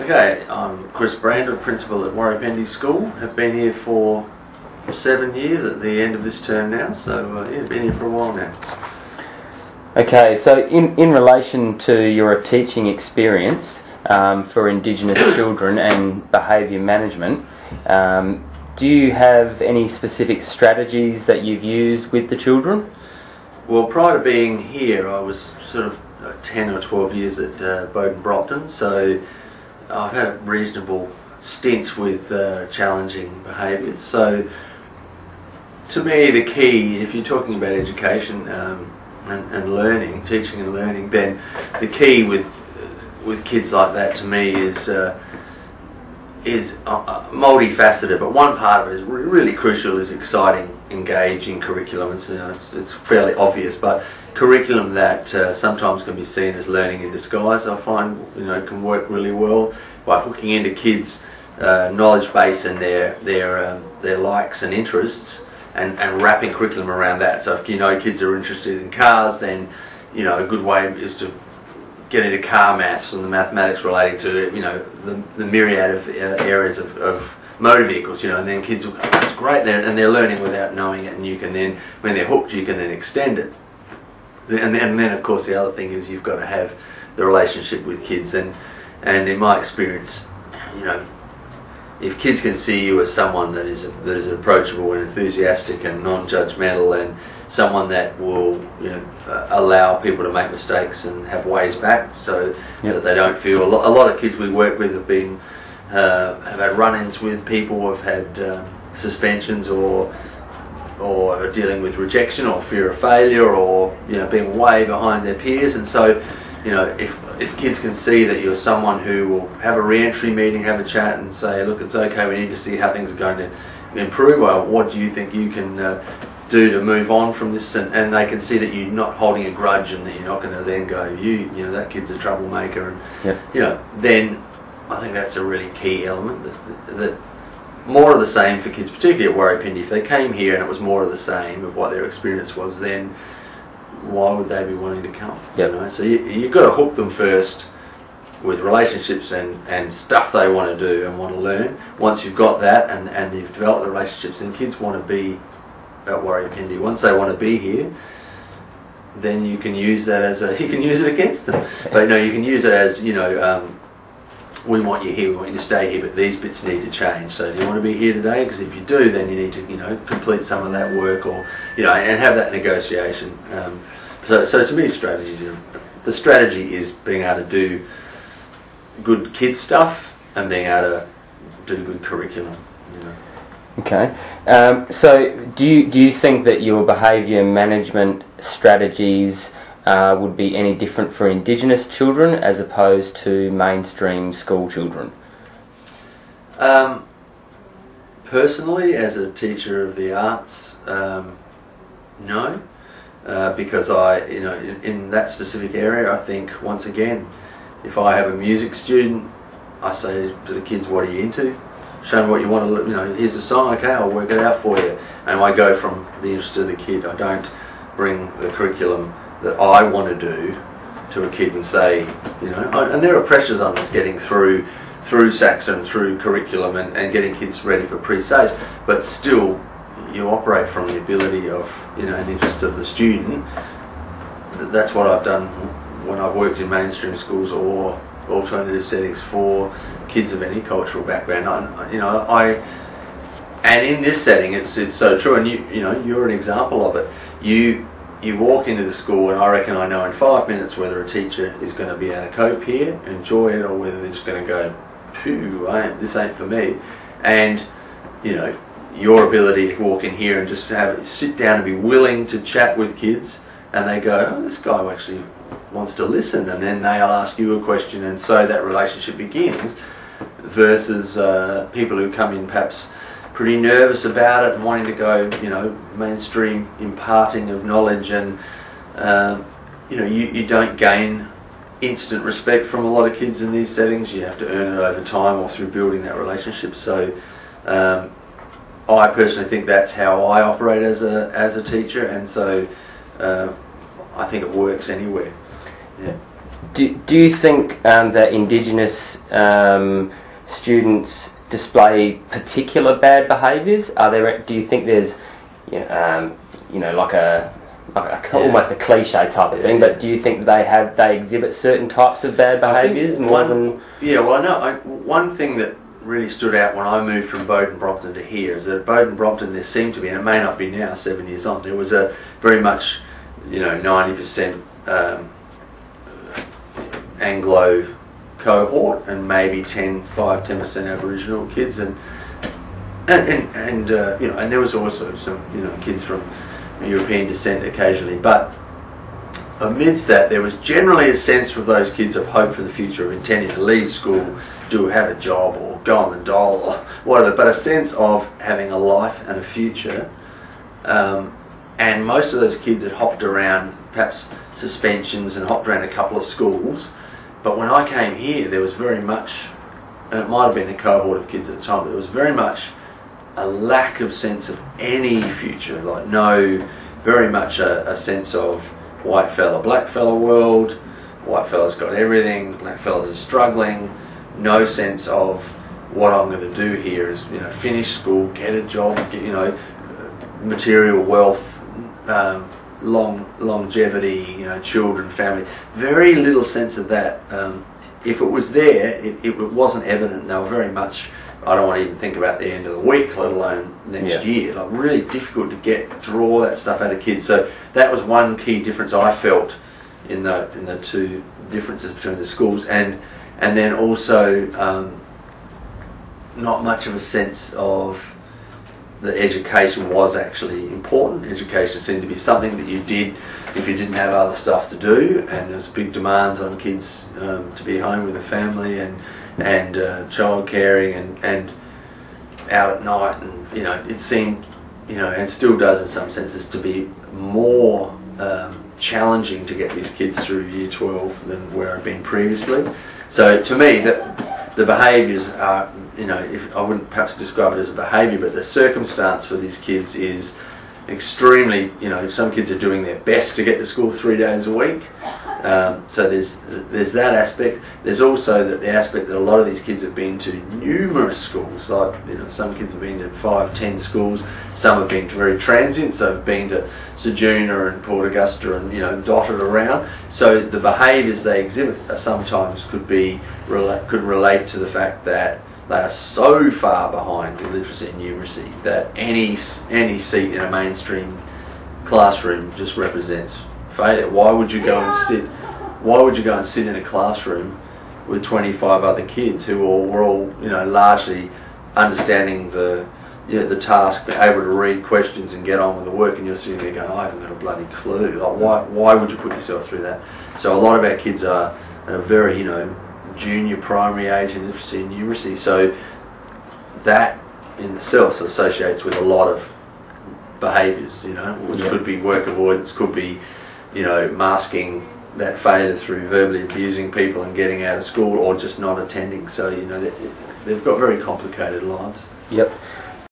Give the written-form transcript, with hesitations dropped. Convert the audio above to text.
Okay, I'm Chris Brandwood, Principal at Warriependy School. Have been here for 7 years at the end of this term now, so yeah, been here for a while now. Okay, so in relation to your teaching experience for Indigenous children and behaviour management, do you have any specific strategies that you've used with the children? Well, prior to being here, I was sort of 10 or 12 years at Brompton, so I've had a reasonable stint with challenging behaviours. So to me, the key, if you're talking about education and learning, teaching and learning, then the key with kids like that to me is multifaceted. But one part of it is really crucial, is exciting, engaging curriculum. It's fairly obvious, but curriculum that sometimes can be seen as learning in disguise, I find, can work really well by hooking into kids' knowledge base and their likes and interests, and wrapping curriculum around that. So if kids are interested in cars, then a good way is to get into car maths and the mathematics relating to the myriad of areas of motor vehicles, and then kids will go, oh, it's great there, and they're learning without knowing it, and you can then, when they're hooked, you can then extend it. And then of course the other thing is you've got to have the relationship with kids, and in my experience, if kids can see you as someone that is approachable and enthusiastic and non-judgmental, and someone that will allow people to make mistakes and have ways back, so that they don't feel, a lot of kids we work with have had run-ins with people, have had suspensions, or are dealing with rejection or fear of failure, or being way behind their peers. And so if kids can see that you're someone who will have a re-entry meeting, have a chat and say, look, it's okay, we need to see how things are going to improve, or what do you think you can do to move on from this, and they can see that you're not holding a grudge, and that you're not going to then go, that kid's a troublemaker, and then I think that's a really key element, that more of the same for kids, particularly at Warriependy. If they came here and it was more of the same of what their experience was, then why would they be wanting to come? So you've got to hook them first with relationships and stuff they want to do and want to learn. Once you've got that and you've developed the relationships, then kids want to be at Warriependy. Once they want to be here, then you can use that as you can use it against them. But you can use it as we want you here, we want you to stay here, but these bits need to change. So do you want to be here today? Because if you do, then you need to complete some of that work, or and have that negotiation. So to me, the strategy is being able to do good kid stuff and being able to do good curriculum. Okay. So do you think that your behaviour management strategies would be any different for Indigenous children as opposed to mainstream school children? Personally, as a teacher of the arts, no, because in that specific area, I think, once again, if I have a music student, I say to the kids, what are you into? Show me what you want to, here's a song, okay, I'll work it out for you. And I go from the interest of the kid. I don't bring the curriculum that I want to do to a kid and say, and there are pressures on us getting through Saxon, through curriculum, and getting kids ready for pre-Cs, but still you operate from the ability of, an interest of the student. That's what I've done when I've worked in mainstream schools or alternative settings for kids of any cultural background. And in this setting, it's so true, and you're an example of it. You walk into the school, and I reckon I know in 5 minutes whether a teacher is going to be able to cope here, enjoy it, or whether they're just going to go, phew, this ain't for me. And your ability to walk in here and just sit down and be willing to chat with kids, and they go, oh, this guy actually wants to listen, and then they'll ask you a question, and so that relationship begins, versus people who come in perhaps pretty nervous about it and wanting to go, mainstream imparting of knowledge, and you don't gain instant respect from a lot of kids in these settings. You have to earn it over time or through building that relationship. So I personally think that's how I operate as a teacher, and so I think it works anywhere. Yeah. Do you think that Indigenous students display particular bad behaviours? Do you think there's, like almost a cliche type of thing? But do you think they exhibit certain types of bad behaviours more than? Yeah, well, I know one thing that really stood out when I moved from Bowden Brompton to here is that at Bowden Brompton there seemed to be, and it may not be now, 7 years on, there was a very much 90% Anglo cohort and maybe 5-10% Aboriginal kids, and there was also some kids from European descent occasionally, but amidst that there was generally a sense for those kids of hope for the future, of intending to leave school, have a job or go on the dole or whatever, but a sense of having a life and a future. And most of those kids had hopped around, perhaps suspensions, and hopped around a couple of schools. But when I came here, there was very much, and it might have been a cohort of kids at the time, but there was very much a lack of sense of any future, very much a sense of white fella, black fella world. White fella's got everything, black fellas are struggling. No sense of what I'm going to do here is, finish school, get a job, get, material wealth, longevity, children, family. Very little sense of that. If it was there, it wasn't evident. They were very much, I don't want to even think about the end of the week, let alone next year. Like, really difficult to draw that stuff out of kids. So that was one key difference I felt in the two differences between the schools, and then also not much of a sense of that education was actually important. Education seemed to be something that you did if you didn't have other stuff to do, and there's big demands on kids to be home with a family and child caring and out at night, and it seemed, and still does in some senses, to be more challenging to get these kids through year 12 than where I've been previously. So to me, the behaviours are, if I wouldn't perhaps describe it as a behaviour, but the circumstance for these kids is extremely, some kids are doing their best to get to school 3 days a week. So there's that aspect. There's also the aspect that a lot of these kids have been to numerous schools. Like, some kids have been to 5-10 schools. Some have been very transient, so have been to Sojourner and Port Augusta and dotted around. So the behaviours they exhibit sometimes could relate to the fact that they are so far behind in literacy and numeracy that any seat in a mainstream classroom just represents failure. Why would you go and sit in a classroom with 25 other kids who were all largely understanding the task, able to read questions and get on with the work, and you're sitting there going, I haven't got a bloody clue. Like, why would you put yourself through that? So a lot of our kids are at a very junior primary age in literacy and numeracy, so that in itself associates with a lot of behaviours, which could be work avoidance, could be masking that failure through verbally abusing people and getting out of school, or just not attending. So they've got very complicated lives. Yep.